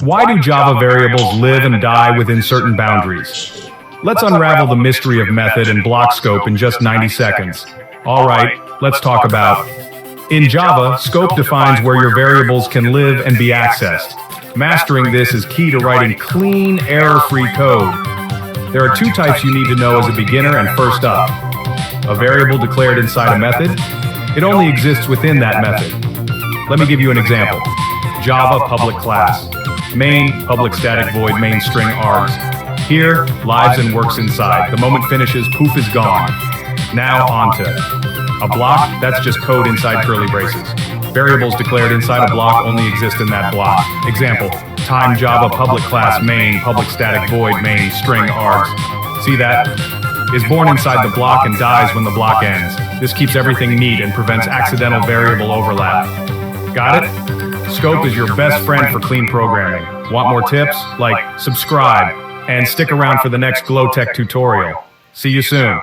Why do Java variables live and die within certain boundaries? Let's unravel the mystery of method and block scope in just 90 seconds. All right, let's talk about. In Java, scope defines where your variables can live and be accessed. Mastering this is key to writing clean, error-free code. There are two types you need to know as a beginner, and first up, a variable declared inside a method. It only exists within that method. Let me give you an example. Java public class. Main, public static void, main string args. Here, lives and works inside. The moment finishes, poof is gone. Now onto a block, that's just code inside curly braces. Variables declared inside a block only exist in that block. Example, time Java public class main, public static void, main string args. See that? Is born inside the block and dies when the block ends. This keeps everything neat and prevents accidental variable overlap. Got it? Scope is your best friend for clean programming. Want more tips? Like, subscribe, and stick around for the next GLO TECH tutorial. See you soon.